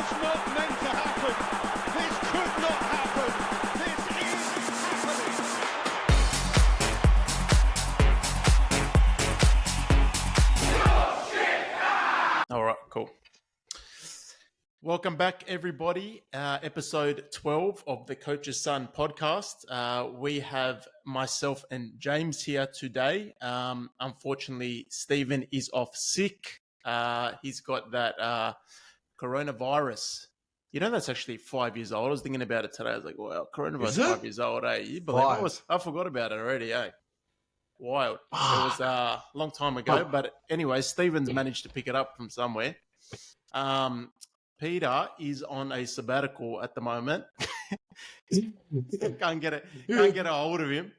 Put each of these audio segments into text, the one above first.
was not meant to happen. This could not happen. This is happening. All right, cool. Welcome back, everybody. Episode 12 of the Coach's Son podcast. We have myself and James here today. Unfortunately, Stephen is off sick. He's got that coronavirus. You know, that's actually 5 years old. I was thinking about it today. I was like, wow, coronavirus 5 years old, eh? You believe it? I forgot about it already, eh? Wild. It was a long time ago. But anyway, Stephen's managed to pick it up from somewhere. Peter is on a sabbatical at the moment. Can't get a hold of him.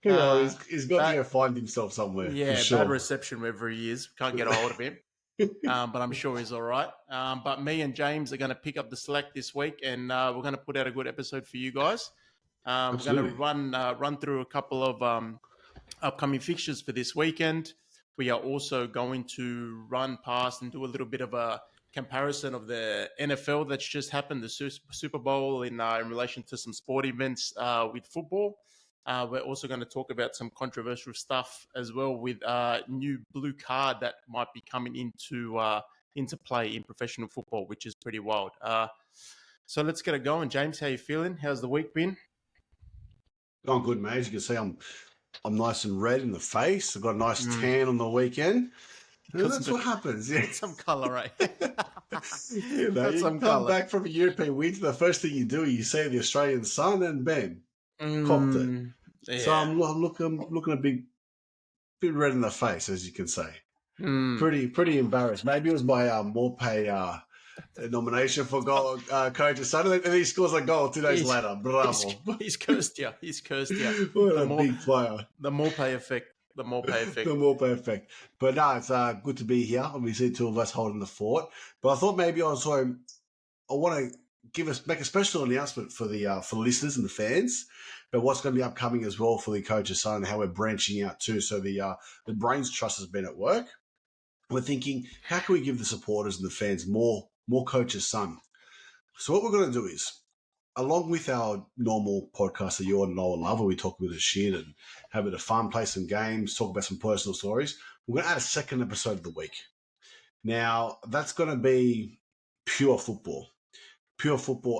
He's got to go find himself somewhere. Yeah, for sure. Bad reception wherever he is. Can't get a hold of him. But I'm sure he's all right. But me and James are going to pick up the slack this week, and we're going to put out a good episode for you guys. We're going to run through a couple of upcoming fixtures for this weekend. We are also going to run past and do a little bit of a comparison of the NFL that's just happened, the Super Bowl in relation to some sport events with football. We're also going to talk about some controversial stuff as well with new blue card that might be coming into play in professional football, which is pretty wild. So let's get it going. James, how you feeling? How's the week been? Going good, mate. As you can see, I'm nice and red in the face. I've got a nice tan on the weekend. That's what happens. Yeah. Some colour, right? You come back from a European winter, the first thing you do, you see the Australian sun, and bam, copped it. Yeah. So I'm looking a bit red in the face, as you can say. Pretty embarrassed. Maybe it was my Morpay nomination for goal, Coach's Son, and he scores a goal 2 days later. Bravo. He's cursed you. What a big player. The Morpay effect. The Morpay effect. But no, it's good to be here. Obviously, two of us holding the fort. But I thought maybe I want to make a special announcement for the listeners and the fans about what's going to be upcoming as well for the Coach's Son and how we're branching out too. So the Brains Trust has been at work. We're thinking, how can we give the supporters and the fans more Coach's Son? So what we're going to do is, along with our normal podcast that you all know and love, where we talk a bit of shit and have a bit of fun, play some games, talk about some personal stories, we're going to add a second episode of the week. Now, that's going to be pure football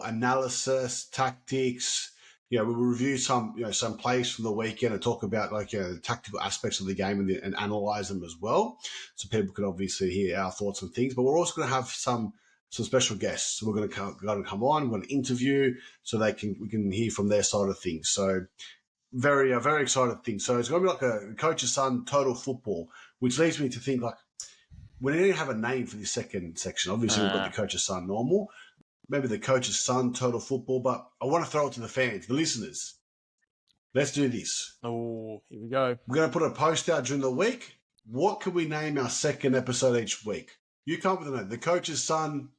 analysis, tactics. We'll review some plays from the weekend and talk about the tactical aspects of the game and analyze them as well, so people can obviously hear our thoughts on things. But we're also going to have some special guests. We're going to come on. We're going to interview so we can hear from their side of things. So very excited thing. So it's going to be like a Coach's Son total football, which leads me to think we need to have a name for this second section. Obviously, we've got the Coach's Son normal, maybe the Coach's Son total football, but I want to throw it to the fans, the listeners. Let's do this. Oh, here we go. We're going to put a post out during the week. What can we name our second episode each week? You come up with a name. The Coach's Son.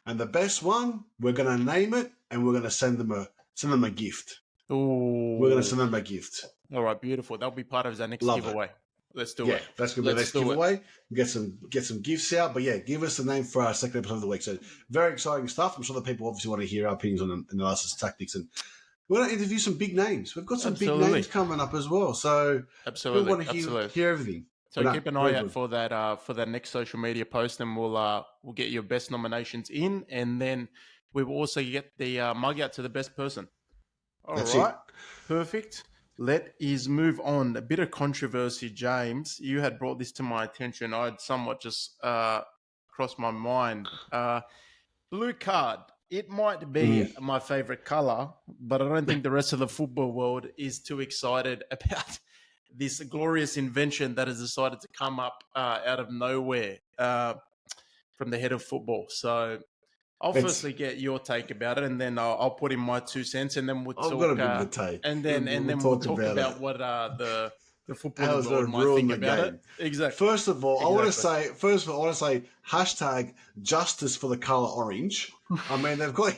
And the best one, we're going to name it, and we're going to send them a gift. Ooh. We're going to send them a gift. All right, beautiful. That'll be part of our next giveaway. Let's do it. Yeah, that's going to be the next giveaway. Get some gifts out. But yeah, give us the name for our second episode of the week. So very exciting stuff. I'm sure the people obviously want to hear our opinions on analysis tactics, and we're going to interview some big names. We've got some big names coming up as well. So we want to hear everything. So keep an eye out for that next social media post, and we'll get your best nominations in, and then we will also get the mug out to the best person. All right, perfect. Let us move on. A bit of controversy, James. You had brought this to my attention. I had somewhat just crossed my mind. Blue card. It might be my favorite color, but I don't think the rest of the football world is too excited about this glorious invention that has decided to come up out of nowhere from the head of football. So I'll firstly get your take about it, and then I'll put in my 2 cents, and then we'll talk. I've got a bit of a take, and then we'll talk about what the football world might think about it. Exactly. First of all, I want to say hashtag justice for the color orange. I mean, they've got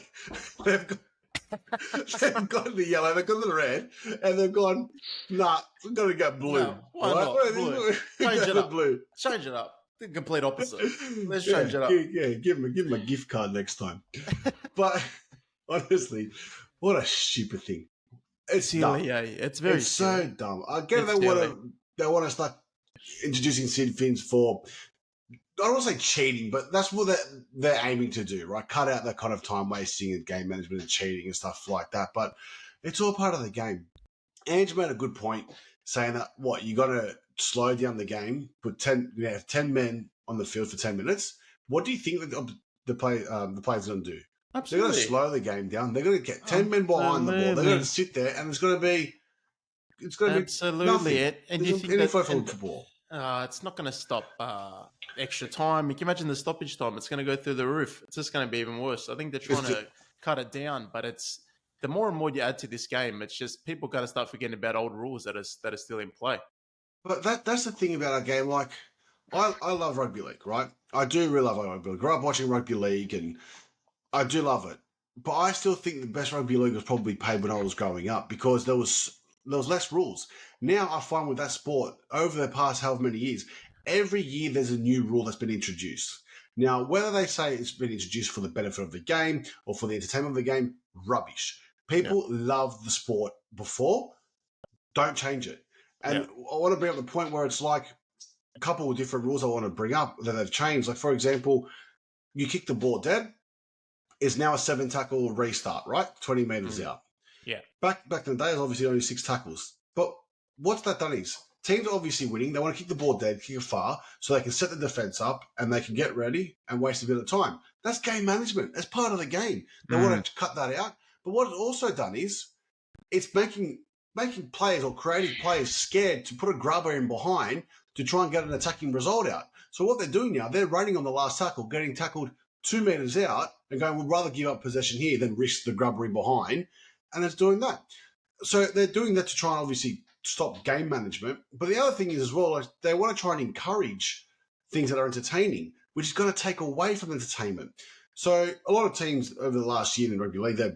the yellow, they've got the red, and they've gone, nah, we've got to go blue. No, why not? Blue. Change it up. Blue. Change it up. The complete opposite. Let's Yeah, change it up. give him a gift card next time. But honestly, what a stupid thing. It's Silly, dumb. It's very It's silly. so dumb. I get It's silly. they want to start introducing Sid Fins for, I don't want to say cheating, but that's what they're aiming to do, right? Cut out that kind of time wasting and game management and cheating and stuff like that. But it's all part of the game. Ange made a good point saying that you got to slow down the game, put 10 men on the field for 10 minutes. What do you think the players are going to do? Absolutely. They're going to slow the game down. They're going to get 10 men behind the ball. They're going to sit there, and it's going to be absolutely nothing. And you think football. It's not going to stop extra time. You can imagine the stoppage time. It's going to go through the roof. It's just going to be even worse. I think they're trying to cut it down, but it's the more and more you add to this game, it's just people got to start forgetting about old rules that are still in play. But that's the thing about our game. Like, I love rugby league, right? I do really love rugby league. I grew up watching rugby league, and I do love it. But I still think the best rugby league was probably played when I was growing up because there was less rules. Now I find with that sport, over the past however many years, every year there's a new rule that's been introduced. Now, whether they say it's been introduced for the benefit of the game or for the entertainment of the game, rubbish. People love the sport before. Don't change it. And I want to bring up the point where it's like a couple of different rules I want to bring up that they've changed. Like, for example, you kick the ball dead is now a 7-tackle restart, right? 20 meters out. Yeah. Back in the day, it was obviously only 6 tackles. But what's that done is teams are obviously winning. They want to kick the ball dead, kick it far, so they can set the defense up and they can get ready and waste a bit of time. That's game management. That's part of the game. They want to cut that out. But what it's also done is it's making players or creative players scared to put a grubber in behind to try and get an attacking result out. So what they're doing now, they're running on the last tackle, getting tackled 2 meters out and going, we'd rather give up possession here than risk the grubber in behind. And it's doing that. So they're doing that to try and obviously stop game management. But the other thing is as well, like, they want to try and encourage things that are entertaining, which is going to take away from entertainment. So a lot of teams over the last year in rugby league, they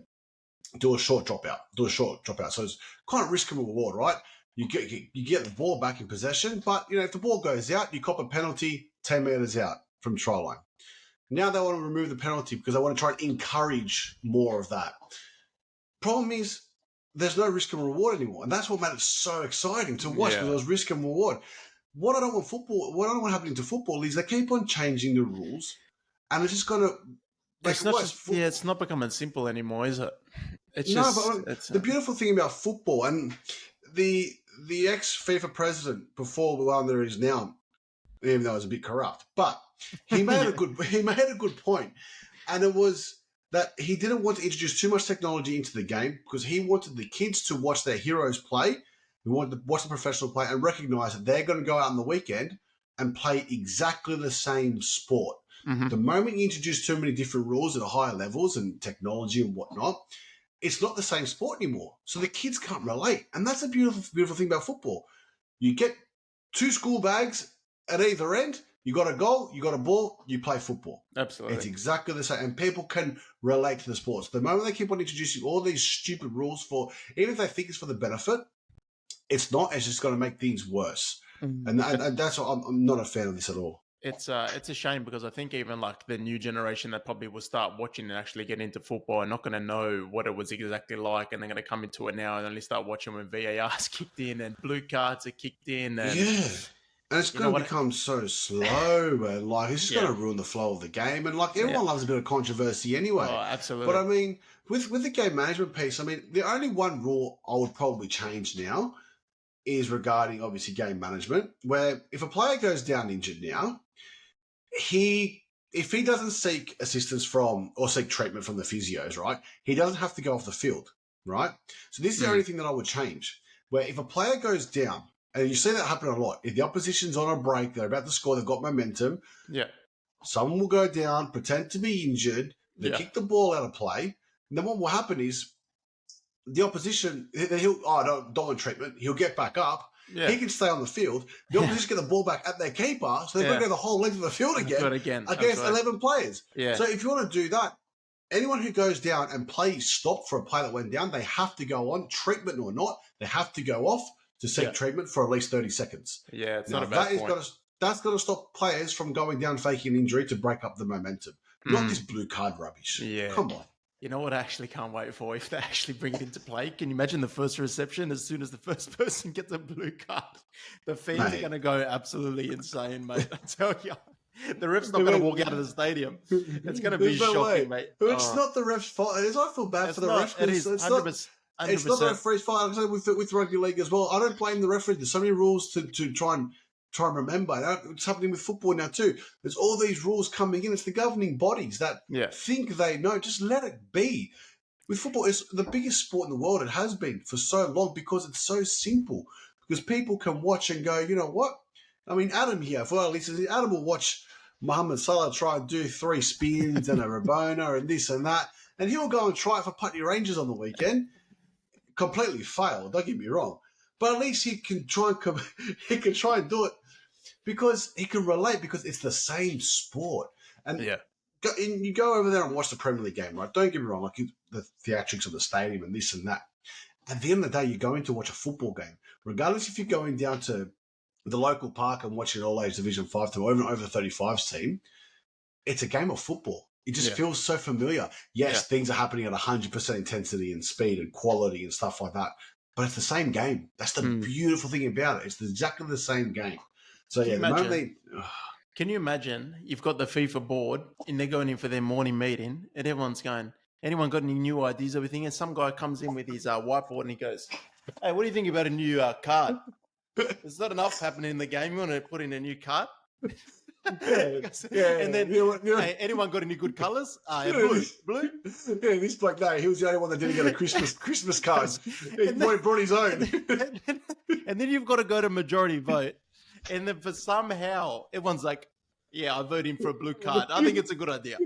do a short dropout. So it's kind of risk and reward, right? You get the ball back in possession, but if the ball goes out, you cop a penalty 10 meters out from try line. Now they want to remove the penalty because they want to try and encourage more of that. Problem is, there's no risk and reward anymore, and that's what made it so exciting to watch because there was risk and reward. What I don't want happening to football is they keep on changing the rules, and it's just going to make it worse. It's not becoming simple anymore, is it? The beautiful thing about football, and the ex-FIFA president before the one there is now, even though it was a bit corrupt, but he made a good point, and it was that he didn't want to introduce too much technology into the game because he wanted the kids to watch their heroes play. He wanted to watch the professional play and recognize that they're going to go out on the weekend and play exactly the same sport. Mm-hmm. The moment you introduce too many different rules at higher levels and technology and whatnot, it's not the same sport anymore. So the kids can't relate. And that's a beautiful, beautiful thing about football. You get 2 school bags at either end. You got a goal, you got a ball, you play football. Absolutely. It's exactly the same. And people can relate to the sports. The moment they keep on introducing all these stupid rules for, even if they think it's for the benefit, it's not. It's just going to make things worse. And that's what I'm not a fan of this at all. It's a shame because I think even like the new generation that probably will start watching and actually get into football are not going to know what it was exactly like, and they're going to come into it now and only start watching when VAR's kicked in and blue cards are kicked in. And and it's going to become so slow, and like it's just going to ruin the flow of the game. And like everyone loves a bit of controversy anyway. Oh, absolutely. But I mean, with the game management piece, I mean, the only one rule I would probably change now is regarding obviously game management, where if a player goes down injured now, if he doesn't seek assistance from or seek treatment from the physios, right, he doesn't have to go off the field, right? So this is the only thing that I would change, where if a player goes down, and you see that happen a lot, if the opposition's on a break, they're about to score, they've got momentum, someone will go down, pretend to be injured, they kick the ball out of play, and then what will happen is the opposition, don't want treatment, he'll get back up, he can stay on the field. The opposition get the ball back at their keeper, so they've got to go the whole length of the field again against 11 players. So if you want to do that, anyone who goes down and plays stop for a play that went down, they have to go on, treatment or not, they have to go off to seek treatment for at least 30 seconds. Yeah, it's not a bad point. that's going to stop players from going down faking an injury to break up the momentum. Not this blue card rubbish. Yeah. Come on. You know what I actually can't wait for? If they actually bring it into play. Can you imagine the first reception? As soon as the first person gets a blue card, the fans are going to go absolutely insane, mate. I tell you. The ref's not going to walk out of the stadium. It's going to be shocking, mate. It's not the ref's fault. I feel bad for the refs. It is 100%. It's not the referee's fault. With rugby league as well. I don't blame the referee. There's so many rules to try and remember. It's happening with football now too. There's all these rules coming in. It's the governing bodies that think they know. Just let it be. With football, it's the biggest sport in the world. It has been for so long because it's so simple. Because people can watch and go, you know what? I mean, Adam here, for our listeners, Adam will watch Mohamed Salah try and do 3 spins and a Rabona and this and that, and he'll go and try it for Putney Rangers on the weekend. Completely failed, don't get me wrong. But at least he can try and do it because he can relate because it's the same sport. And you go over there and watch the Premier League game, right? Don't get me wrong, like the theatrics of the stadium and this and that. At the end of the day, you're going to watch a football game. Regardless if you're going down to the local park and watching an all-age Division 5 team or even over the 35s team, it's a game of football. It just feels so familiar. Yes, things are happening at 100% intensity and speed and quality and stuff like that, but it's the same game. That's the beautiful thing about it. It's exactly the same game. So, can you imagine you've got the FIFA board and they're going in for their morning meeting and everyone's going, anyone got any new ideas, everything? And some guy comes in with his whiteboard and he goes, hey, what do you think about a new card? There's not enough happening in the game. You want to put in a new card? And then, hey, anyone got any good colours? Blue. Yeah, this bloke, no, he was the only one that didn't get a Christmas card. He brought his own. And then you've got to go to majority vote. And then for somehow, everyone's like, yeah, I vote in for a blue card. I think it's a good idea.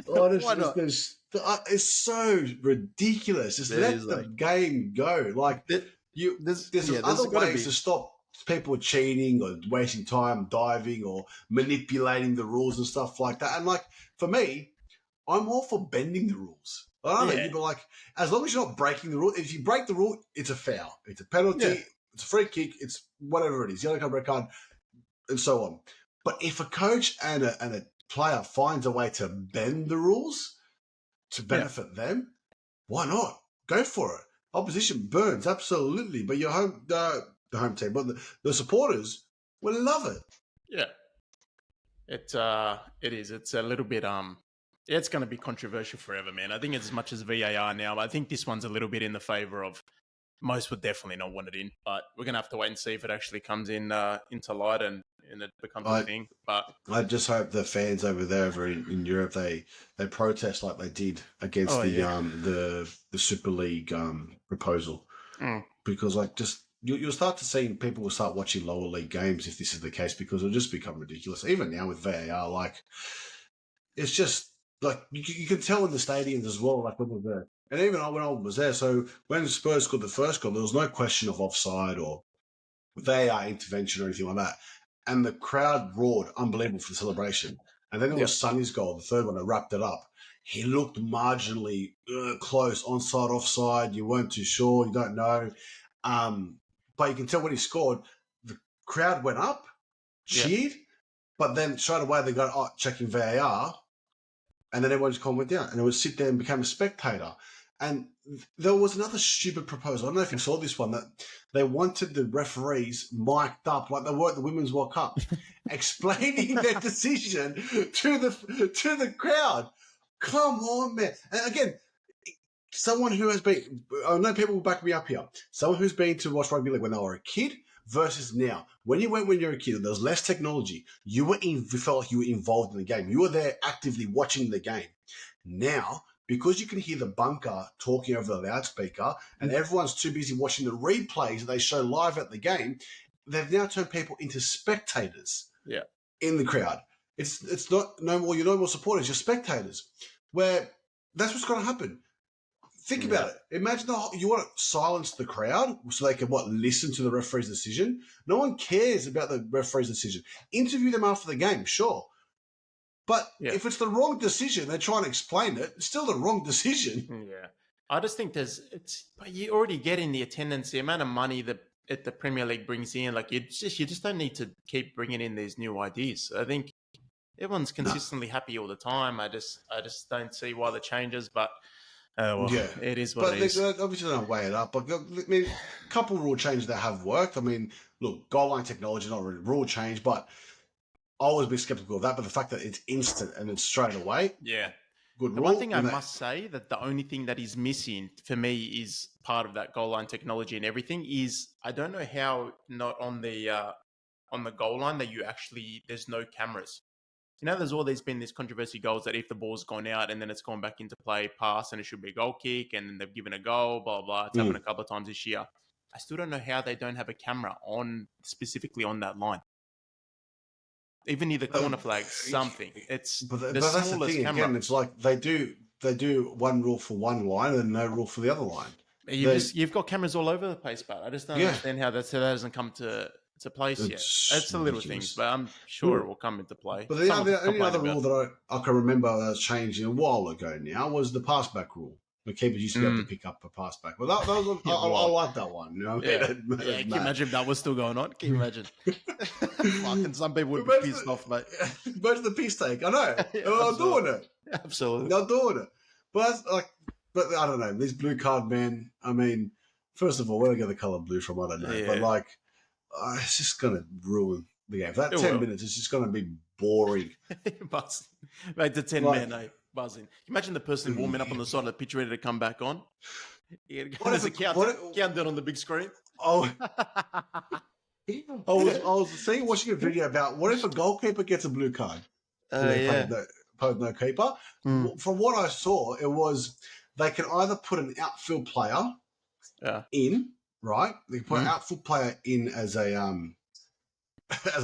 Why not? It's so ridiculous. Just let the game go. Like, there's other ways to stop people cheating or wasting time diving or manipulating the rules and stuff like that. And like for me, I'm all for bending the rules. I don't know, people like as long as you're not breaking the rule. If you break the rule, it's a foul, it's a penalty, it's a free kick, it's whatever it is, yellow card, red card, and so on. But if a coach and a player finds a way to bend the rules to benefit them, why not? Go for it. Opposition burns, absolutely. But your home, the home team, but the supporters will love it. Yeah, it is. It's a little bit it's going to be controversial forever, man. I think it's as much as VAR now, but I think this one's a little bit in the favor of. Most would definitely not want it in, but we're going to have to wait and see if it actually comes in into light and it becomes a thing. But I just hope the fans over there over in Europe they protest like they did against the Super League proposal because like just you'll start to see people will start watching lower league games if this is the case because it'll just become ridiculous. Even now with VAR, like it's just like you can tell in the stadiums as well, like when we're there. And even when I was there, so when Spurs scored the first goal, there was no question of offside or VAR intervention or anything like that. And the crowd roared, unbelievable for the celebration. And then there was Sonny's goal, the third one, that wrapped it up. He looked marginally close, onside, offside. You weren't too sure, you don't know. But you can tell when he scored, the crowd went up, cheered, but then straight away they got checking VAR. And then everyone just went down and it would sit there and become a spectator. And there was another stupid proposal. I don't know if you saw this one, that they wanted the referees mic'd up like they were at the Women's World Cup, explaining their decision to the crowd. Come on, man. And again, someone who has been, I know people will back me up here, someone who's been to watch rugby league when they were a kid versus now. When you went when you were a kid, there was less technology. You felt like you were involved in the game. You were there actively watching the game. Now, because you can hear the bunker talking over the loudspeaker and everyone's too busy watching the replays that they show live at the game, they've now turned people into spectators in the crowd. It's not no more, you're no more supporters, you're spectators. Where that's what's going to happen. Think about it. Imagine you want to silence the crowd so they can listen to the referee's decision. No one cares about the referee's decision. Interview them after the game, sure. But if it's the wrong decision, they try and explain it. It's still the wrong decision. Yeah, I just think you're already getting the attendance, the amount of money that the Premier League brings in. Like you just don't need to keep bringing in these new ideas. I think everyone's consistently happy all the time. I just don't see why the changes, but it is what it is. But obviously don't weigh it up. But I mean, a couple of rule changes that have worked. I mean, look, goal line technology, not really rule change, but I'll always be skeptical of that. But the fact that it's instant and it's straight away, yeah. good The rule. one thing I must say that the only thing that is missing for me is part of that goal line technology and everything is I don't know how not on the goal line that there's no cameras. You know, there's been this controversy goals that if the ball's gone out and then it's gone back into play, pass, and it should be a goal kick, and then they've given a goal, blah, blah. It's happened a couple of times this year. I still don't know how they don't have a camera specifically on that line. Even near the corner flag, something. It's but the that's the smallest thing. camera. Again, it's like they do one rule for one line and no rule for the other line. You've got cameras all over the place, but I just don't understand how that hasn't come to place yet. It's the little things, but I'm sure it will come into play. But the only other rule that I can remember that was changed a while ago now was the pass back rule. The keepers used to be able to pick up a pass back. Well, that was I like that one. You know, can you imagine if that was still going on? Can you imagine? Fucking some people would be pissed off, mate. Imagine the piss take. I know. I'm doing it. Absolutely. I'm doing it. But I don't know. These blue card men. I mean, first of all, where do I get the color blue from? I don't know. But like, it's just gonna ruin the game. For that 10 minutes, it's just gonna be boring. Mate, the 10 men, buzzing. Imagine the person warming up on the side of the pitch ready to come back on. There's a countdown on the big screen. Oh, I was watching a video about what if a goalkeeper gets a blue card? Played no keeper. From what I saw, it was they can either put an outfield player in, right? They can put an outfield player in as a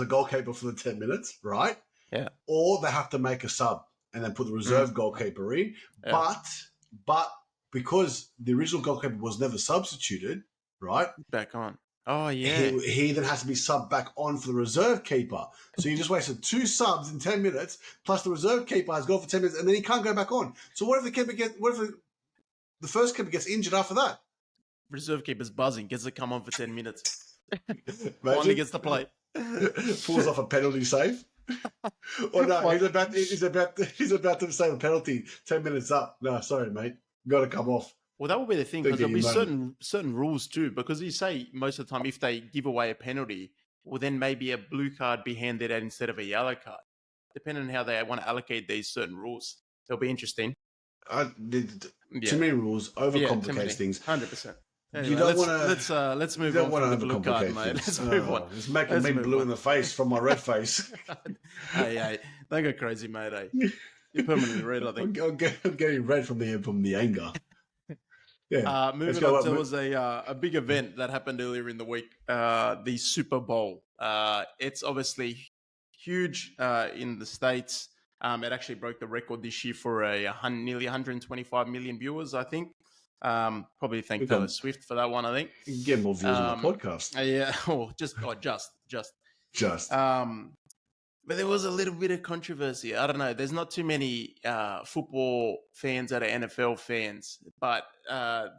goalkeeper for the 10 minutes, right? Yeah. Or they have to make a sub and then put the reserve goalkeeper in. Yeah. But because the original goalkeeper was never substituted, right? Back on. Oh, yeah. He then has to be subbed back on for the reserve keeper. So you just wasted 2 subs in 10 minutes, plus the reserve keeper has gone for 10 minutes, and then he can't go back on. So what if the first keeper gets injured after that? Reserve keeper's buzzing, gets to come on for 10 minutes. Finally gets to play. Pulls off a penalty save. Or no, he's about to save a penalty 10 minutes up. No, sorry, mate. Got to come off. Well, that will be the thing, because there'll be certain rules too, because you say most of the time if they give away a penalty, well, then maybe a blue card be handed out instead of a yellow card, depending on how they want to allocate these certain rules. It'll be interesting. Too many rules overcomplicates things. 100%. Anyway, you don't want to. Let's move on from the blue card, mate. Let's move on. It's making me blue in the face from my red face. hey, don't go crazy, mate. Hey. You're permanently red, I think. I'm getting red from the anger. Yeah. Moving on, there was a big event that happened earlier in the week, the Super Bowl. It's obviously huge in the States. It actually broke the record this year for nearly 125 million viewers, I think. Probably thank Taylor Swift for that one, I think. You can get more views on the podcast. Just. But there was a little bit of controversy. I don't know. There's not too many football fans that are NFL fans, but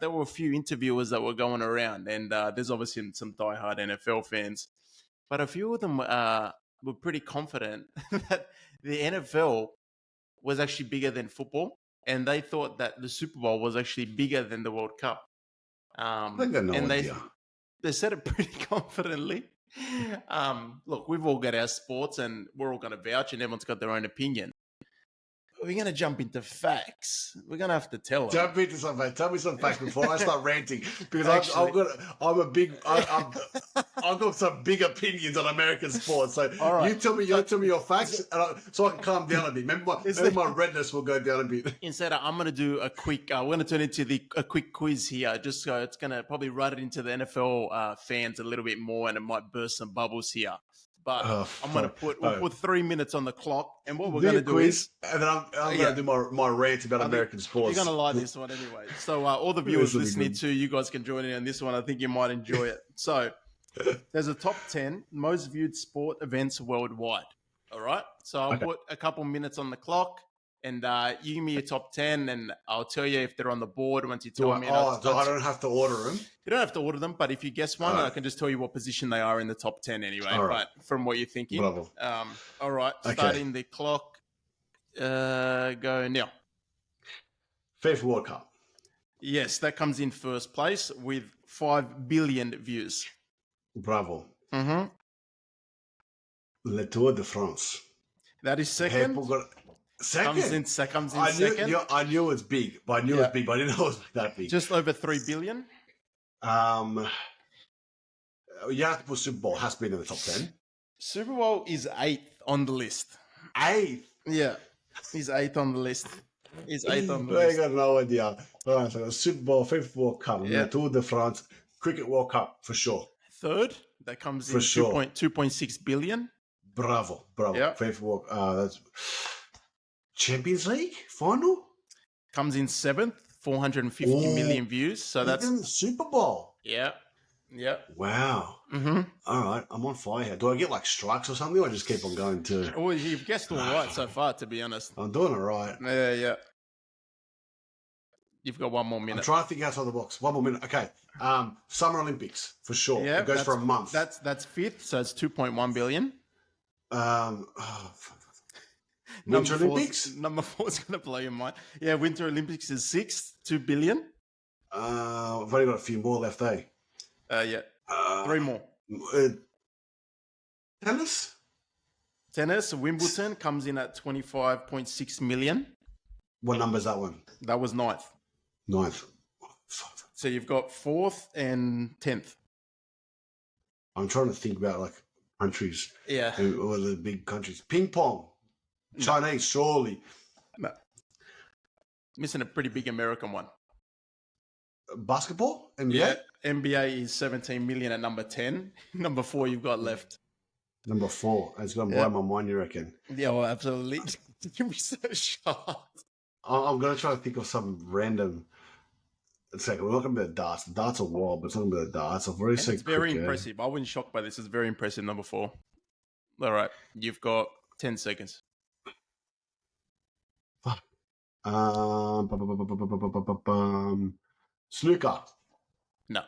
there were a few interviewers that were going around, and there's obviously some diehard NFL fans. But a few of them were pretty confident that the NFL was actually bigger than football, and they thought that the Super Bowl was actually bigger than the World Cup. I think they know idea. They said it pretty confidently. Look, we've all got our sports and we're all going to vouch and everyone's got their own opinion. But we're going to jump into facts. We're going to have to tell them. Jump into some facts. Tell me some facts before I start ranting, because I've got some big opinions on American sports. So right. you tell me your facts, so I can calm down a bit. Maybe my redness will go down a bit. Instead, I'm going to do a quick. We're going to turn into a quick quiz here. Just so it's going to probably run it into the NFL fans a little bit more, and it might burst some bubbles here. But I'm going to put 3 minutes on the clock, and what we're going to do is, and then I'm going to do my rant about American sports. You're going to like this one anyway. So all the viewers listening to, you guys can join in on this one. I think you might enjoy it. So there's a top 10 most viewed sport events worldwide. All right. So I'll put a couple minutes on the clock, and you give me your top 10, and I'll tell you if they're on the board once you Do tell I, me. I don't have to order them? You don't have to order them, but if you guess one, I can just tell you what position they are in the top 10 anyway. All right. But from what you're thinking. Bravo. All right, Okay. starting the clock. Go now. FIFA World Cup. Yes, that comes in first place with 5 billion views. Bravo. Mm-hmm. Le Tour de France. That is second. People got second. Comes in second. I knew it was big, but I knew it was big, but I didn't know it was that big. Just over 3 billion. You have to put Super Bowl. Has to be in the top 10. Super Bowl is 8th on the list. 8th? Yeah, he's 8th on the list. I got no idea. All right, so Super Bowl, FIFA World Cup, Le Tour de France, Cricket World Cup for sure. Third, that comes in sure. 2.6 billion. Bravo. Yep. FIFA World that's Champions League final? Comes in 7th, 450 million views. So that's Super Bowl. Yeah. Wow. Mm-hmm. All right, I'm on fire here. Do I get like strikes or something, or I just keep on going to? Well, you've guessed all right so far, to be honest. I'm doing all right. Yeah. You've got 1 more minute. I'm trying to think outside the box. 1 more minute. Okay. Summer Olympics for sure. Yeah, it goes for a month. That's 5th, so it's 2.1 billion. Winter Olympics. Number 4 is going to blow your mind. Yeah, Winter Olympics is 6th, 2 billion. I've only got a few more left, eh? Yeah. 3 more. Tennis, Wimbledon comes in at 25.6 million. What number is that one? That was 9th. 9th. So you've got 4th and 10th. I'm trying to think about like countries. Yeah. What are the big countries? Ping pong. Chinese, surely. No. Missing a pretty big American one. Basketball? NBA? Yeah. NBA is 17 million at number 10. Number 4 you've got left. Number 4. It's going to blow my mind, you reckon? Yeah, well, absolutely. You'll be so shocked. I'm going to try to think of some random... It's like, we're not going to be the darts. The darts are wild, but it's not going to be the darts. I've already said it's very impressive. I wasn't shocked by this. It's very impressive, number 4. All right. You've got 10 seconds. Snooker. No.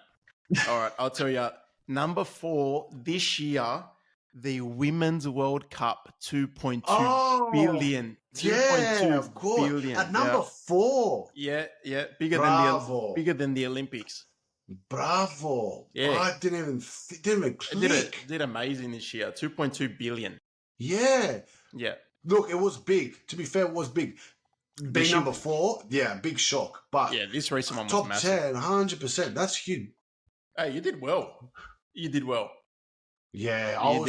All right. I'll tell you. Number 4 this year, the Women's World Cup, 2.2 billion. 2.2 of course. billion. At number 4. Yeah. Bigger than the Olympics. Bravo. Yeah. I didn't even click. It did amazing this year. 2.2 billion. Yeah. Yeah. Look, it was big. To be fair, it was big. Being number 4, big shock. But yeah, this recent one was top massive. 10, 100%. That's huge. Hey, you did well. Yeah, I'm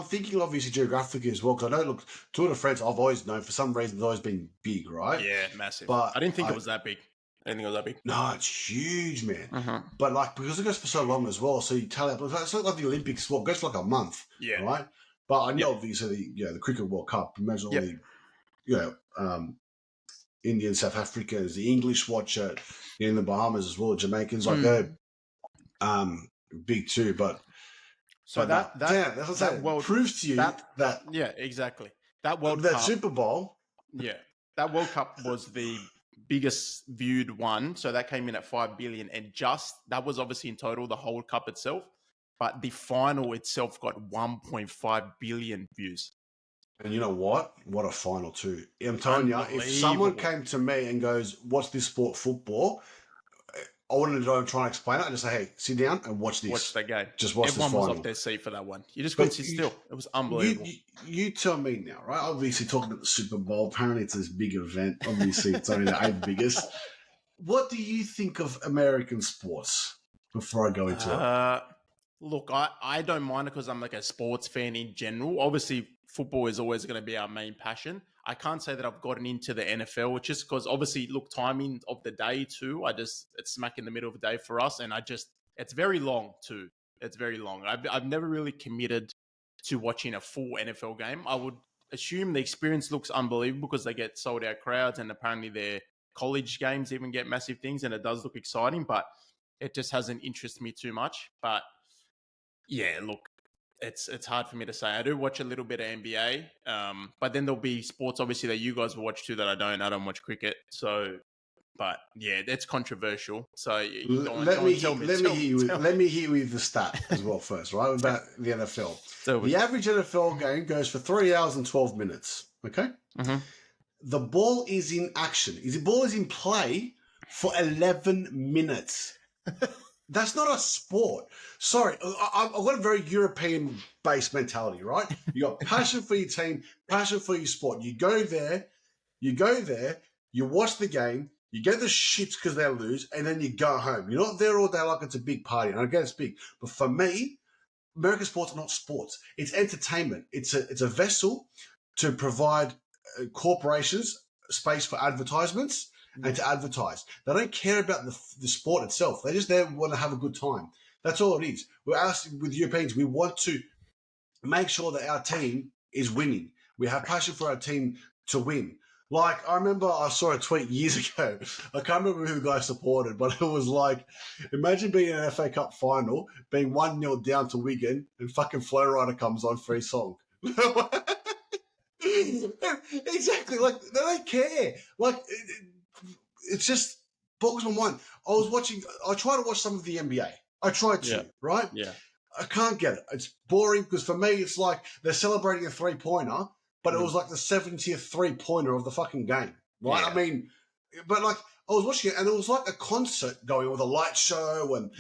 thinking obviously geographically as well, because I know, look, Tour de France, I've always known, for some reason, it's always been big, right? Yeah, massive. But I didn't think it was that big. No, it's huge, man. Uh-huh. But like, because it goes for so long as well, so you tell it, it's not like the Olympics, it goes for like a month, right? But I know obviously, the Cricket World Cup, imagine all the, Indian, South Africans, the English watch it, in the Bahamas as well, Jamaicans, like they're big too, but that's what I'm saying. Proves to you that yeah, exactly. That World Cup, that Super Bowl, that World Cup was the biggest viewed one, so that came in at 5 billion, and that was obviously in total the whole cup itself, but the final itself got 1.5 billion views. And you know what? What a final too. I'm telling you, if someone came to me and goes, "What's this sport? Football?" I wanted to try and explain it. I just say, "Hey, sit down and watch this. Watch that game. Just watch Everyone this final." was off their seat for that one. You just couldn't sit still. It was unbelievable. You tell me now, right? Obviously, talking about the Super Bowl. Apparently, it's this big event. Obviously, it's only the 8th biggest. What do you think of American sports? Before I go into it, look, I don't mind it because I'm like a sports fan in general. Obviously, football is always going to be our main passion. I can't say that I've gotten into the NFL, which is because obviously, look, timing of the day too. It's smack in the middle of the day for us, and it's very long too. It's very long. I've never really committed to watching a full NFL game. I would assume the experience looks unbelievable because they get sold out crowds, and apparently their college games even get massive things, and it does look exciting, but it just hasn't interested me too much. But yeah, look, it's hard for me to say. I do watch a little bit of NBA, but then there'll be sports obviously that you guys will watch too that I don't. I don't watch cricket, so. But yeah, that's controversial. So Let me hear you with the stat as well first, right? About the NFL. The average NFL game goes for 3 hours and 12 minutes. Okay. Mm-hmm. The ball is in action. The ball is in play for 11 minutes. That's not a sport. Sorry, I've got a very European-based mentality, right? You got passion for your team, passion for your sport. You go there, you watch the game, you get the shits because they lose, and then you go home. You're not there all day like it's a big party. And I get it's big, but for me, American sports are not sports. It's entertainment. It's a vessel to provide corporations space for advertisements and to advertise. They don't care about the sport itself. They just there want to have a good time. That's all it is. We're asking with Europeans, we want to make sure that our team is winning. We have passion for our team to win. Like, I remember I saw a tweet years ago. I can't remember who the guy supported, but it was like, imagine being in an FA Cup final, being 1-0 down to Wigan, and fucking Flow Rider comes on for his song. Exactly. Like, they don't care. Like, it's just boggles my mind. I try to watch some of the NBA. I try to, right? Yeah. I can't get it. It's boring because for me, it's like they're celebrating a 3-pointer, but it was like the 70th 3-pointer of the fucking game, right? Yeah. I mean, but like I was watching it and it was like a concert going with a light show and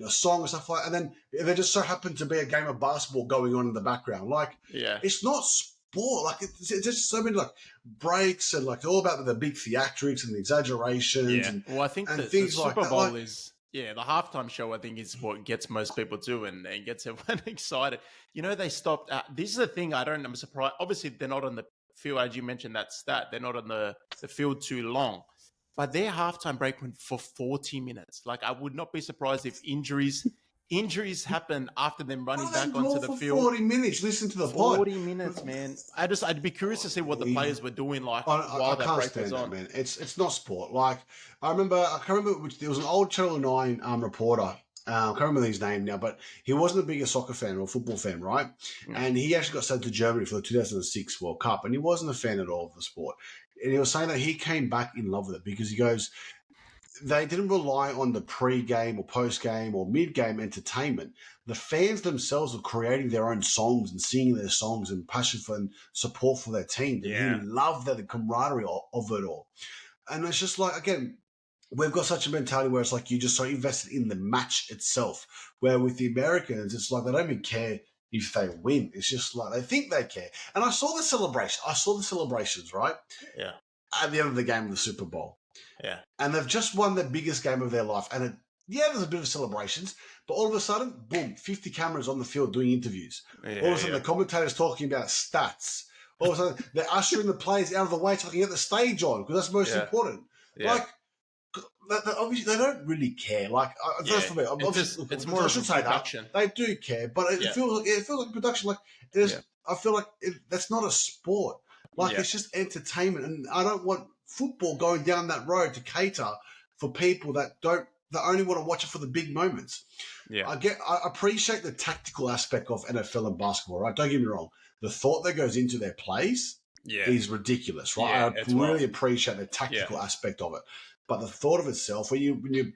a song and stuff like that. And then there just so happened to be a game of basketball going on in the background. Like, it's not sport. Like, it's just so many like breaks and like all about the big theatrics and the exaggerations. Yeah. And, well, I think and the things Super like Bowl that. Like, is. Yeah, the halftime show, I think, is what gets most people to and gets everyone excited. You know, they stopped. This is the thing I'm surprised. Obviously, they're not on the field, as you mentioned that stat. They're not on the field too long. But their halftime break went for 40 minutes. Like, I would not be surprised if injuries happen after them running back onto the field. 40 minutes, listen to the 40 pod. minutes, man. I'd be curious to see what the players were doing while that break was on. That, man. It's not sport. Like, I can't remember there was an old Channel 9 reporter. I can't remember his name now, but he wasn't the biggest soccer fan or football fan, right? And he actually got sent to Germany for the 2006 World Cup, and he wasn't a fan at all of the sport. And he was saying that he came back in love with it because he goes, they didn't rely on the pre-game or post-game or mid-game entertainment. The fans themselves were creating their own songs and singing their songs and passion for and support for their team. They really loved the camaraderie of it all. And it's just like, again, we've got such a mentality where it's like you're just so invested in the match itself. Where with the Americans, it's like they don't even care if they win. It's just like they think they care. And I saw the celebration. I saw the celebrations, right? Yeah. At the end of the game of the Super Bowl. Yeah. And they've just won the biggest game of their life. And there's a bit of celebrations, but all of a sudden, boom, 50 cameras on the field doing interviews. All of a sudden, the commentators talking about stats. All of a sudden, they're ushering the players out of the way so they can get the stage on because that's most important. Yeah. Like, obviously, they don't really care. Like, that's for me. It's more of a production. They do care, but it feels like production. Like, I feel like that's not a sport. Like, it's just entertainment, and I don't want football going down that road to cater for people that only want to watch it for the big moments. Yeah, I appreciate the tactical aspect of NFL and basketball. Right, don't get me wrong. The thought that goes into their plays is ridiculous. Right, I really appreciate the tactical aspect of it, but the thought of itself, when you're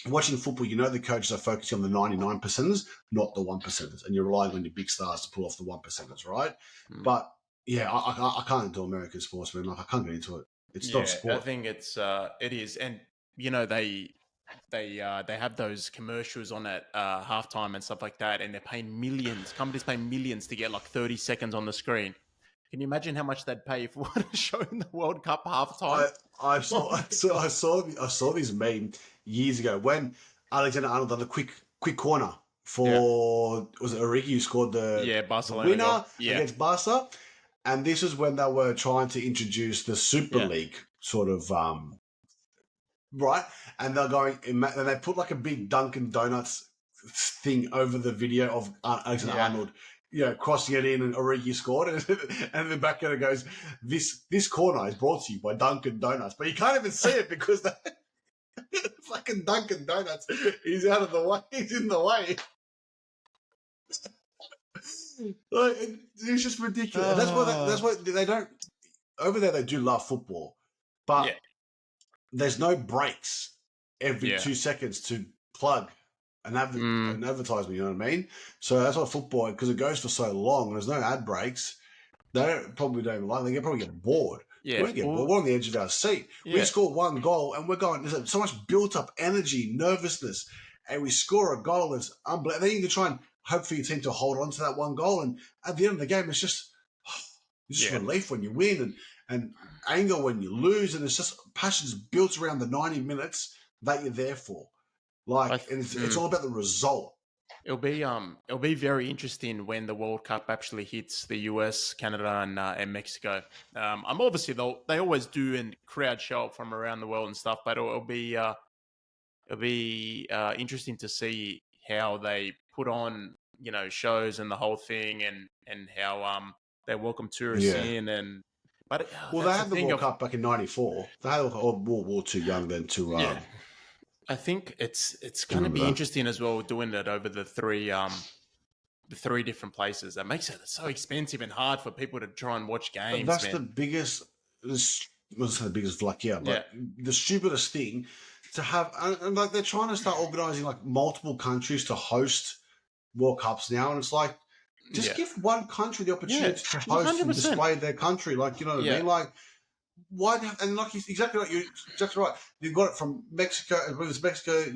watching football, you know the coaches are focusing on the 99%ers, not the 1%ers, and you're relying on your big stars to pull off the 1%ers, right? But yeah, I can't do American sports, man. Like, I can't get into it. It's not sport. I think it is, and you know they have those commercials on at halftime and stuff like that, and they're paying millions. Companies pay millions to get like 30 seconds on the screen. Can you imagine how much they'd pay if we were to show in the World Cup halftime? I saw this meme years ago when Alexander Arnold done a quick corner for was it Origi who scored the Barcelona winner against Barca. And this is when they were trying to introduce the Super League sort of, right? And they're going, and they put like a big Dunkin' Donuts thing over the video of Alexander Arnold, crossing it in, and Origi scored. And in the back end it goes, this corner is brought to you by Dunkin' Donuts. But you can't even see it because the fucking Dunkin' Donuts is out of the way. He's in the way. Like, it's just ridiculous. That's why they don't. Over there, they do love football, but there's no breaks every 2 seconds to plug an advertisement. You know what I mean? So that's why football, because it goes for so long. There's no ad breaks. They probably don't even like. They probably get bored. Yeah, we don't get bored. We're on the edge of our seat. We score one goal, and we're going. There's so much built-up energy, nervousness, and we score a goal that's unbelievable. Then you can try and hope for your team to hold on to that one goal, and at the end of the game, it's just relief when you win, and anger when you lose, and it's just passion's built around the 90 minutes that you're there for. Like, and it's all about the result. It'll be very interesting when the World Cup actually hits the US, Canada, and Mexico. I'm obviously they always do and crowd show up from around the world and stuff, but it'll be interesting to see how they put on shows and the whole thing, and how they welcome tourists in. But they had the World Cup back in '94. They had World War too young then to. I think it's going to be interesting as well doing it over the three different places. That makes it so expensive and hard for people to try and watch games. That's the biggest. Wasn't the biggest luck, but the stupidest thing to have, and like they're trying to start organizing like multiple countries to host World Cups now, and it's like just give one country the opportunity to host 100%. And display their country, like you know what I mean, like. Why? And like exactly right. You're exactly right. You've got it from Mexico,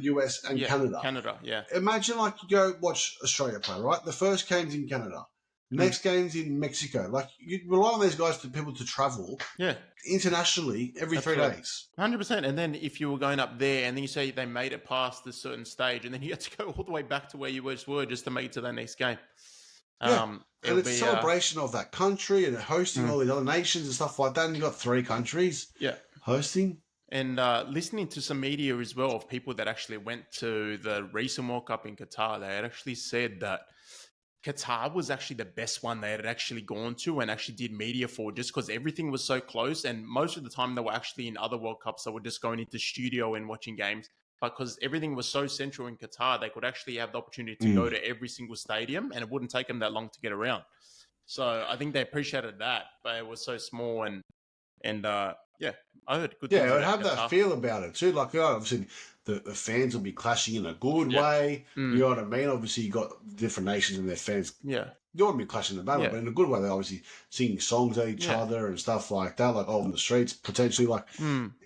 US, and Canada. Canada, yeah. Imagine like you go watch Australia play, right? The first game's in Canada, next game's in Mexico. Like you rely on these guys to people to travel, internationally every 3 days. 100%. And then if you were going up there, and then you say they made it past a certain stage, and then you had to go all the way back to where you were just to make it to that next game. And it's a celebration of that country and hosting all these other nations and stuff like that. And you've got 3 countries hosting. And listening to some media as well of people that actually went to the recent World Cup in Qatar, they had actually said that Qatar was actually the best one they had actually gone to and actually did media for, just because everything was so close. And most of the time they were actually in other World Cups that were just going into studio and watching games. Because everything was so central in Qatar, they could actually have the opportunity to go to every single stadium, and it wouldn't take them that long to get around. So I think they appreciated that, but it was so small, and I heard good things. Yeah, it would have that feel about it too. Like obviously the fans will be clashing in a good way. You know what I mean? Obviously you got different nations and their fans. Yeah. You wouldn't be clashing in the battle, but in a good way. They're obviously singing songs at each other and stuff like that, like on the streets, potentially. Like,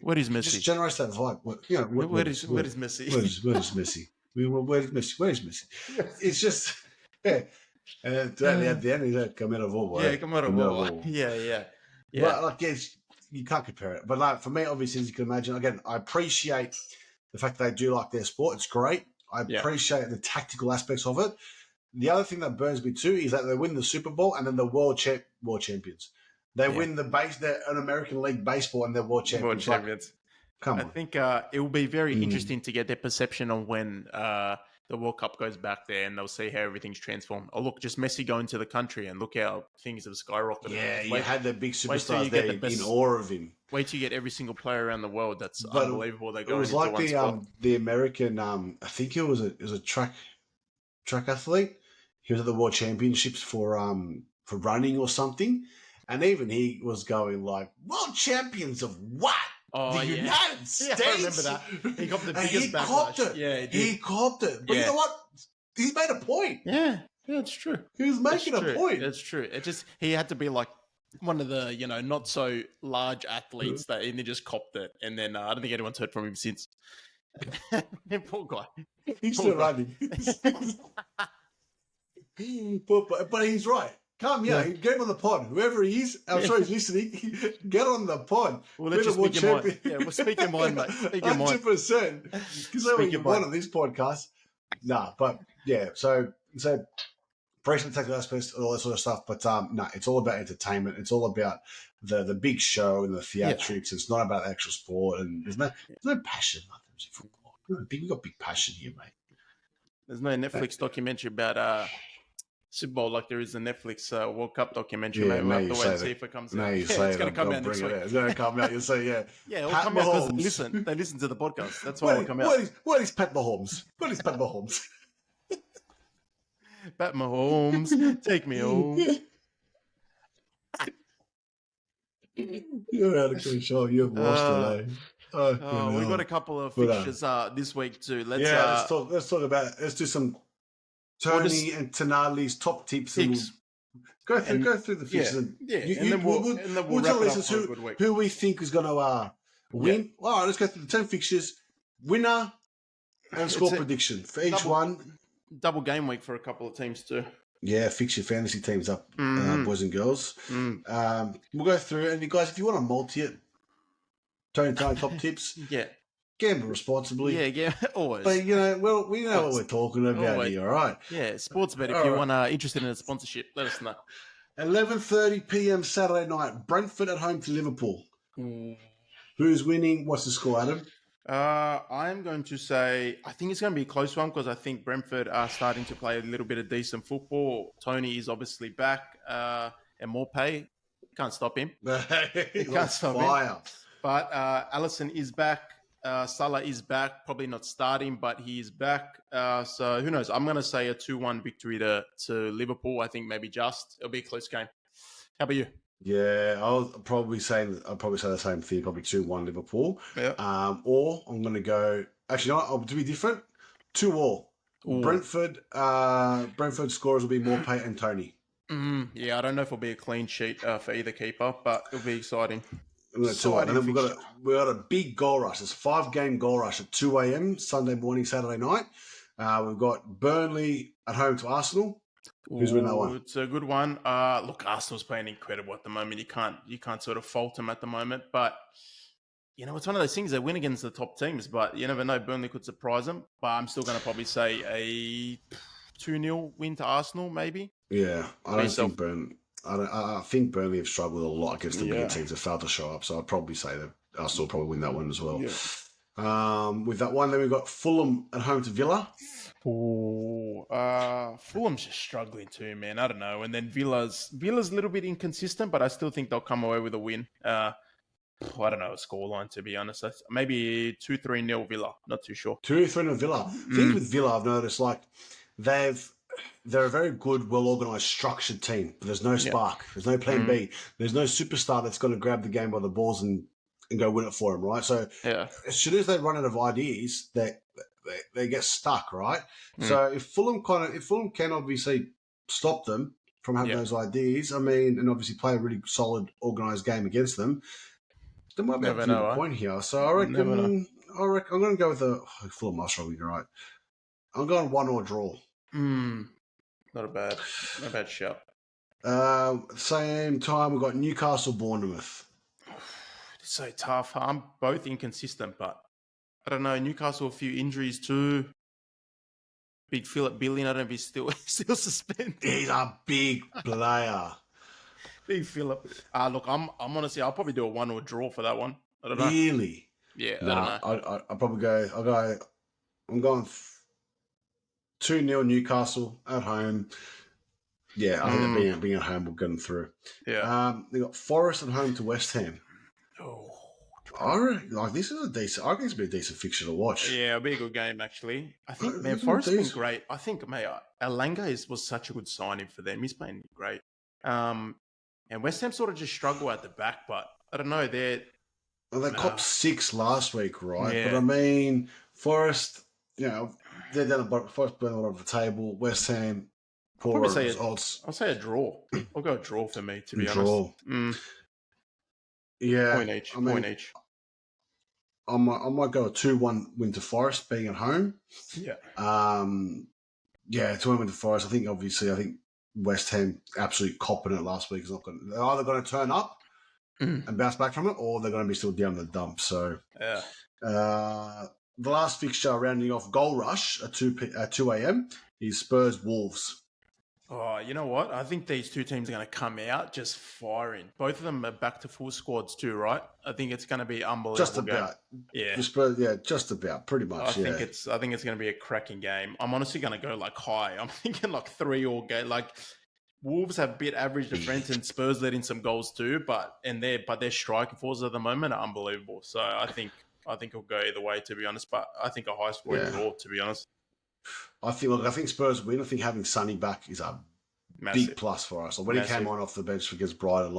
what is Messi? Just generates that vibe. Where is Messi? Where is Messi? Where is Messi? Where is Messi? It's just, And at the end, he's like, come out of all. Come out of all. Yeah. But like, you can't compare it. But like for me, obviously, as you can imagine, again, I appreciate the fact they do like their sport. It's great. I appreciate the tactical aspects of it. The other thing that burns me too is that they win the Super Bowl and then the world champions. They win they're an American League baseball and they're world champions. Like, come on. I think it will be very interesting to get their perception on when the World Cup goes back there, and they'll see how everything's transformed. Oh, look, just Messi going to the country, and look how things have skyrocketed. Yeah, you had the big superstars there in awe of him. Wait till you get every single player around the world. That's unbelievable. They go. It was like the American. I think it was a track athlete. He was at the World Championships for running or something, and even he was going like, "World champions of what? Oh, the United States." I remember that. He got the biggest backlash. Copped it. Yeah, he copped it. But you know what? He made a point. Yeah, it's true. He was making a point. It's true. He had to be like one of the not so large athletes that he just copped it, and then I don't think anyone's heard from him since. Poor guy. He's still running. But he's right. Come here, get him on the pod. Whoever he is, I'm sure he's listening. Get on the pod. Well, let's just speak your mind. Yeah, we'll speak your mind, mate. Speak your mind. 100%. Because that's what you want on this podcast. Nah, but yeah, so appreciate the technical aspects, all that sort of stuff. But it's all about entertainment. It's all about the big show and the theatrics. It's not about the actual sport, and there's no passion. Nothing football. We've got big passion here, mate. There's no Netflix documentary about Super Bowl like there is a Netflix World Cup documentary. Yeah, we'll have to wait and see if it comes out. It's going to come out next week. It's going to come out. You'll say, yeah. Yeah, it'll come out because they listen to the podcast. That's why it'll come out. What is Pat Mahomes? What is Pat Mahomes? Bat Mahomes, take me home. You're out of control. You've lost it, eh? We got a couple of But, fixtures this week too. Let's let's talk about. Let's do some We'll Tony just- and Tanali's top tips, and picks. we'll go through the fixtures. And we'll tell wrap it up listeners for a good week. who we think is going to win. All right, let's go through the 10 fixtures, winner, and score prediction for each one. Double game week for a couple of teams too. Yeah, fix your fantasy teams up, boys and girls. Mm. We'll go through, and you guys, if you want to multi it, Tony top tips. Yeah. Gamble responsibly. Yeah, always. But, we know what we're talking about Always. here, all right? Yeah, sports bet. If you want interested in a sponsorship, let us know. 11:30 p.m. Saturday night, Brentford at home to Liverpool. Who's winning? What's the score, Adam? I'm going to say I think it's going to be a close one because I think Brentford are starting to play a little bit of decent football. Tony is obviously back, and more pay. Can't stop him. Can't stop him. But Alisson is back. Salah is back. Probably not starting, but he is back. So who knows? I'm going to say a 2-1 victory to Liverpool. I think maybe it'll be a close game. How about you? Yeah, I'll probably say the same thing. Probably 2-1 Liverpool. Yeah. Or I'm going to go. Actually, no, to be different, 2-2. Brentford. Brentford scorers will be Morpay and Tony. Yeah, I don't know if it'll be a clean sheet for either keeper, but it'll be exciting. And then we've got a big goal rush. It's a 5-game goal rush at 2 a.m. Sunday morning, Saturday night. We've got Burnley at home to Arsenal. Who's winning that one? It's a good one. Look, Arsenal's playing incredible at the moment. You can't sort of fault them at the moment, but it's one of those things. They win against the top teams, but you never know. Burnley could surprise them. But I'm still going to probably say a 2-0 win to Arsenal, maybe. Yeah, I think Burnley have struggled a lot against the bigger teams that failed to show up. So I'd probably say that Arsenal will probably win that one as well. Yeah. With that one, then we've got Fulham at home to Villa. Fulham's just struggling too, man. I don't know. And then Villa's a little bit inconsistent, but I still think they'll come away with a win. I don't know a scoreline, to be honest. Maybe 2-3-0 Villa. Not too sure. 2-3-0 Villa. Things with Villa, I've noticed, like they're a very good, well-organised, structured team. But there's no spark. There's no plan B. There's no superstar that's going to grab the game by the balls and go win it for them, right? So as soon as they run out of ideas, they get stuck, right? So if Fulham can obviously stop them from having those ideas, and obviously play a really solid, organised game against them, they might be able to get a point here. So I reckon I'm going to go with Fulham must struggle, you're right. I'm going 1-1 draw. Not a bad shout. Same time, we've got Newcastle, Bournemouth. It's so tough. I'm both inconsistent, but I don't know. Newcastle, a few injuries too. Big Philip Billing, I don't know if he's still suspended. He's a big player. Big Philip. Look, I'm honestly, I'll probably do a 1-1 draw for that one. I don't know. Really? Yeah, I don't know. I'll probably go. I'm going 2-0 Newcastle at home. Yeah, I think being at home will get them through. Yeah. They got Forest at home to West Ham. This is a decent. I think it's been a decent fixture to watch. Yeah, it'll be a good game actually. I think Forest's been great. I think Alanga was such a good signing for them. He's playing great. And West Ham sort of just struggle at the back, but I don't know. They copped 6 last week, right? Yeah. But Forest, they're down the bottom. Forest been on the table. West Ham, poor results. I'll say a draw. I'll go a draw for me, to be honest. Yeah, point each. I might go a 2-1 win to Forest, being at home. Yeah. 2-1 win to Forest. I think West Ham absolutely copping it last week. They're either going to turn up and bounce back from it, or they're going to be still down the dump. So the last fixture rounding off goal rush at 2 a.m. is Spurs Wolves. Oh, you know what? I think these two teams are going to come out just firing. Both of them are back to full squads too, right? I think it's going to be unbelievable. Just about. Yeah. Just about. Pretty much, I think it's going to be a cracking game. I'm honestly going to go high. I'm thinking 3-all game. Wolves have a bit average defense and Spurs let in some goals too, but their striking forces at the moment are unbelievable. So I think it'll go either way, to be honest. But I think a high scoring draw, to be honest. I think Spurs win. I think having Sonny back is a Massive. big plus for us. When he came on off the bench against Brighton,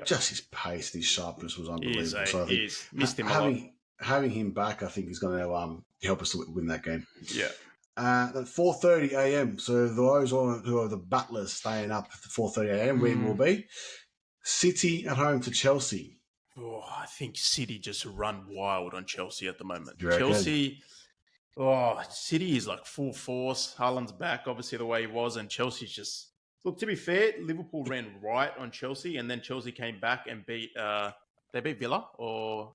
just his pace, his sharpness was unbelievable. So I think missed him a lot. Having him back, I think is going to help us to win that game. Yeah. At 4:30 a.m. So those who are the battlers staying up at 4:30 a.m. We will be City at home to Chelsea. Oh, I think City just run wild on Chelsea at the moment. Do you reckon? Chelsea, City is like full force. Haaland's back, obviously, the way he was, and Chelsea's just... Look, to be fair, Liverpool ran right on Chelsea, and then Chelsea came back and beat... they beat Villa, or...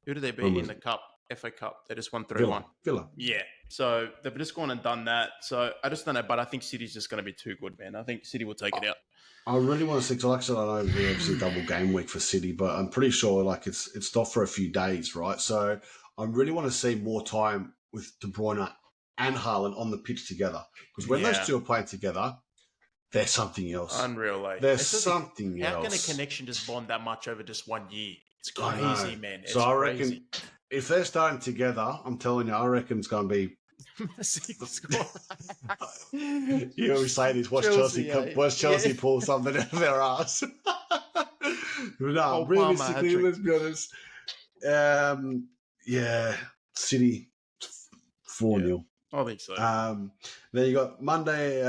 Who did they beat in the Cup? FA Cup. They just won 3-1. Villa. Yeah. So they've just gone and done that. So I just don't know, but I think City's just going to be too good, man. I think City will take it out. I really want to see, because I know we obviously double game week for City, but I'm pretty sure it's stopped for a few days, right? So I really want to see more time with De Bruyne and Haaland on the pitch together, because when those two are playing together, there's something else. Unreal, eh? There's something else. How can a connection just bond that much over just 1 year? It's crazy, man. It's so I reckon crazy. If they're starting together, I'm telling you, I reckon it's going to be... You always say this. Watch Chelsea pull something out of their ass. No, realistically, let's be honest. City 4-0. I think so. Then you got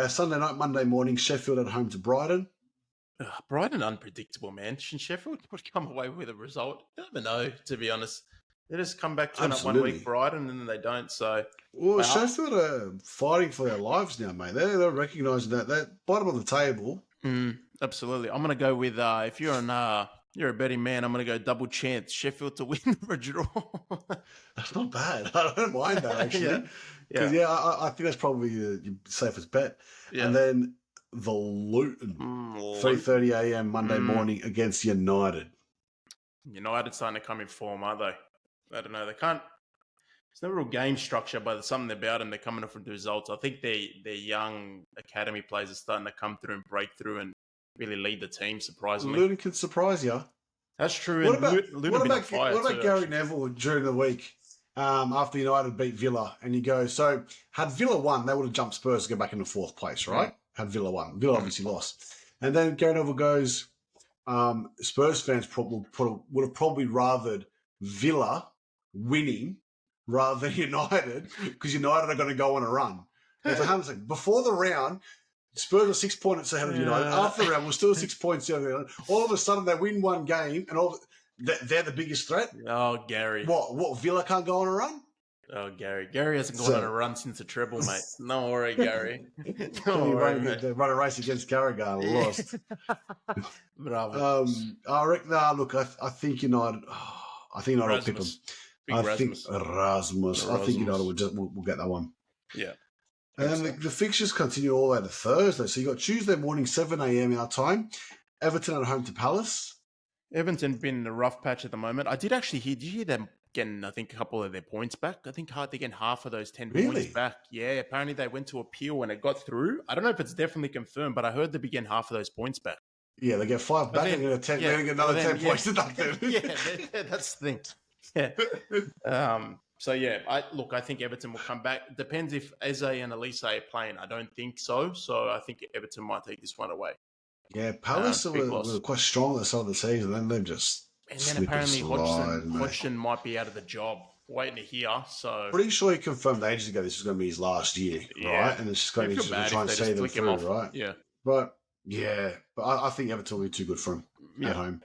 Sunday night, Monday morning, Sheffield at home to Brighton. Brighton unpredictable, man. Sheffield would come away with a result. You never know, to be honest. They just come back, turn up 1 week, Brighton, and then they don't. So, Sheffield are fighting for their lives now, mate. They're recognising that they're bottom of the table. Absolutely. I'm going to go with if you're a betting man, I'm going to go double chance Sheffield to win or draw. That's not bad. I don't mind that actually. Because I think that's probably your safest bet. Yeah. And then the Luton, 3:30 a.m. Monday morning against United. United's starting to come in form, aren't they? I don't know. They can't. It's no real game structure, but there's something about them. They're coming up with the results. I think their young academy players are starting to come through and break through and really lead the team. Surprisingly, Luton can surprise you. That's true. What about Gary Neville during the week after United beat Villa? And you go, so had Villa won, they would have jumped Spurs to get back into fourth place, right? Mm-hmm. Had Villa won, Villa obviously lost, and then Gary Neville goes, Spurs fans would have probably rathered Villa winning rather than United, because United are going to go on a run. It's like, before the round, Spurs are 6 points ahead of United. After the round, we're still 6 points ahead of United. All of a sudden, they win one game, and they're the biggest threat. Oh, Gary. What, Villa can't go on a run? Oh, Gary. Gary hasn't gone on a run since the treble, mate. No worry, Gary. Don't worry, mate. They run a race against Carragher and lost. Bravo. I reckon, look, I think United... I think United will pick them. I think Erasmus. I think United will get that one. Yeah. And then the fixtures continue all the way to Thursday. So you got Tuesday morning, 7 a.m. our time. Everton at home to Palace. Everton been in a rough patch at the moment. I did actually hear. Did you hear them getting? I think a couple of their points back. I think they're getting half of those 10 points back. Yeah. Apparently they went to appeal and it got through. I don't know if it's definitely confirmed, but I heard they begin half of those points back. Yeah, they get 5 back and they're going to get another 10 points deducted. That's the thing. Yeah. So, I think Everton will come back. Depends if Eze and Elise are playing. I don't think so. So, I think Everton might take this one away. Yeah, Palace were quite strong at the start of the season. Then they've just And then apparently Hodgson might be out of the job. Waiting to hear. So pretty sure he confirmed ages ago this is going to be his last year, right? And it's just going to try and see them through, right? Yeah. But I think Everton will be too good for him at home.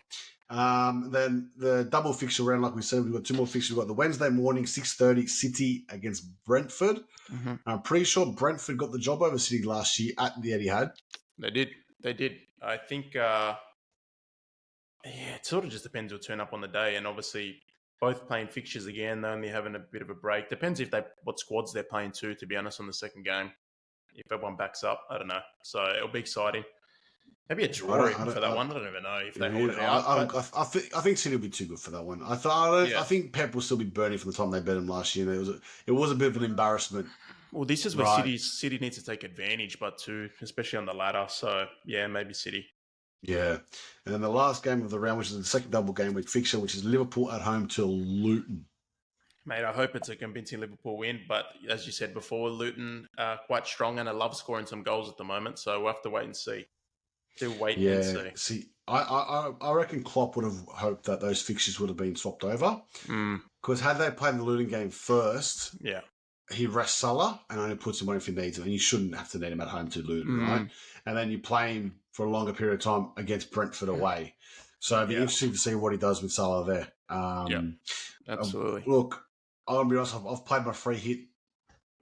Then the double fixture round, like we said, we've got 2 more fixtures. We've got the Wednesday morning, 6:30, City against Brentford. Mm-hmm. I'm pretty sure Brentford got the job over City last year at the Etihad. They did. I think, it sort of just depends who'll turn up on the day. And obviously, both playing fixtures again. They're only having a bit of a break. Depends what squads they're playing to be honest, on the second game. If everyone backs up, I don't know. So it'll be exciting. Maybe a draw for that one. I don't even know if they hold it out. I think City will be too good for that one. I think Pep will still be burning from the time they beat him last year. It was a bit of an embarrassment. Well, this is where City needs to take advantage, but too, especially on the ladder. So maybe City. Yeah, and then the last game of the round, which is the second double game week fixture, which is Liverpool at home to Luton. Mate, I hope it's a convincing Liverpool win. But as you said before, Luton are quite strong and I love scoring some goals at the moment. So we'll have to wait and see. Yeah, see, I reckon Klopp would have hoped that those fixtures would have been swapped over. Because had they played the Luton game first, Yeah. he rests Salah and only puts him on if he needs him. And you shouldn't have to need him at home to Luton, right? And then you play him for a longer period of time against Brentford away. So it'd be interesting to see what he does with Salah there. Yeah, absolutely. Look, I'll be honest, I've played my free hit.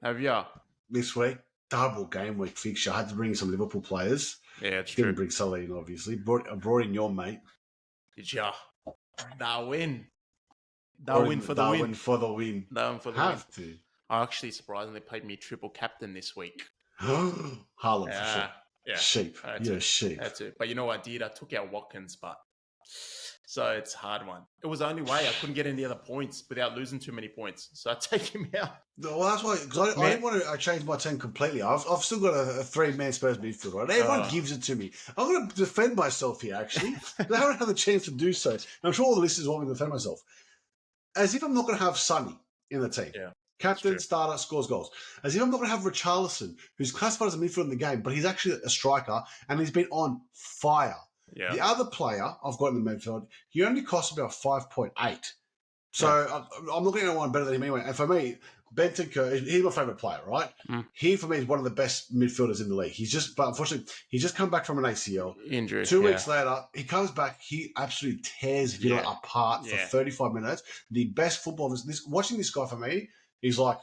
Have you? This week. Double game week fixture. I had to bring in some Liverpool players. Yeah, it's Didn't true. bring Salah in, obviously. I brought in your mate. Did ya? Darwin. Darwin for the win. Darwin for the win. Darwin for the Have win. to. I actually surprisingly played me triple captain this week. Haaland for sure. Yeah. Sheep. You're a sheep. That's it. But you know what I did? I took out Watkins, but so it's a hard one. It was the only way I couldn't get any other points without losing too many points. So I take him out. Well, that's why, because I didn't want to change my team completely. I've still got a three-man Spurs midfield, right? Everyone gives it to me. I'm going to defend myself here, actually. I haven't had the chance to do so. And I'm sure all the listeners want me to defend myself. As if I'm not going to have Sonny in the team. Yeah. Captain, starter, scores goals. As if I'm not going to have Richarlison, who's classified as a midfielder in the game, but he's actually a striker, and he's been on fire. Yeah. The other player I've got in the midfield, he only costs about 5.8. So I'm looking at one better than him anyway. And for me, Bentancur, he's my favourite player, right? He, for me, is one of the best midfielders in the league. But unfortunately, he's just come back from an ACL. Injury. 2 weeks later, he comes back. He absolutely tears Villa apart for 35 minutes. The best football. Watching this guy, for me, he's like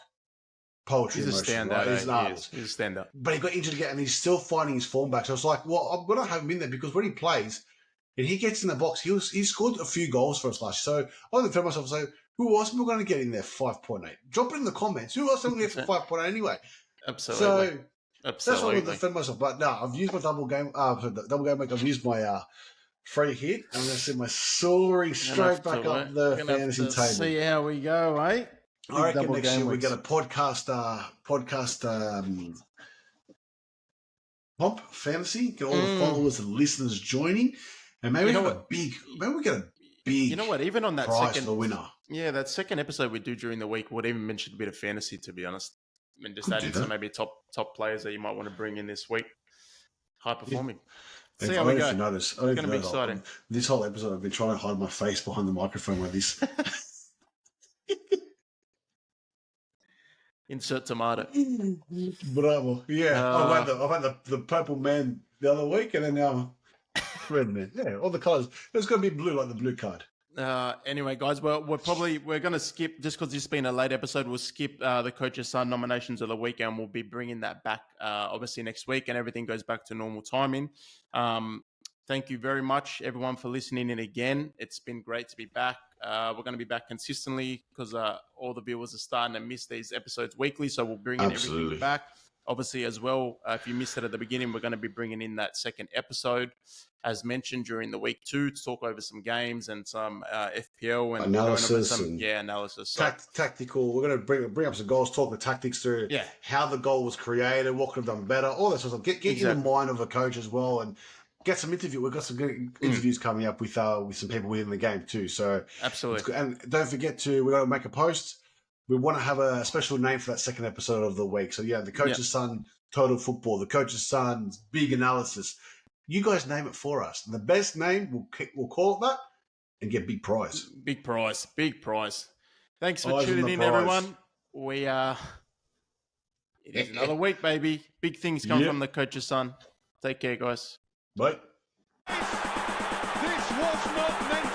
poetry. He's a standout. Right? He's a standout. But he got injured again, and he's still finding his form back. So it's like, well, I'm going to have him in there because when he plays, and he gets in the box, he scored a few goals for us last year. So I want to tell myself, so who else am I going to get in there 5.8? Drop it in the comments. Who else am I going to get for 5.8 anyway? Absolutely. So that's why I'm going to defend myself. But no, I've used my double game week. I've used my free hit. I'm going to send my soaring straight back up the fantasy table. See how we go, eh? I reckon next year we get a podcast pump fantasy. Get all the followers and listeners joining, and maybe we get a big. You know what? Even on that prize second, for the winner. Yeah, that second episode we do during the week would even mention a bit of fantasy. To be honest, I mean, just adding some maybe top players that you might want to bring in this week, high performing. Yeah. See how we go. It's going to be exciting. This whole episode, I've been trying to hide my face behind the microphone with this. Insert tomato. Bravo. Yeah. I've had the purple man the other week, and then now red man. Yeah, all the colours. It's going to be blue like the blue card. Anyway, guys, we're going to skip, just because this has been a late episode, we'll skip the Coach's Son nominations of the week, and we'll be bringing that back obviously next week, and everything goes back to normal timing. Thank you very much, everyone, for listening in again. It's been great to be back. We're going to be back consistently because all the viewers are starting to miss these episodes weekly, so we'll bring everything back. Obviously, as well, if you missed it at the beginning, we're going to be bringing in that second episode, as mentioned, during the week too, to talk over some games and some FPL and analysis. Analysis. So, tactical. We're going to bring up some goals, talk the tactics through how the goal was created, what could have done better, all that sort of stuff. Get in the mind of a coach as well, and get some interview. We've got some good interviews coming up with some people within the game too. So absolutely. And don't forget we're going to make a post. We want to have a special name for that second episode of the week. So yeah, the Coach's Son Total Football, the Coach's Son's Big Analysis. You guys name it for us. And the best name, we'll call it that, and get big prize. Big prize. Thanks for tuning in, everyone. It is another week, baby. Big things come from the Coach's Son. Take care, guys. Bye. This was not meant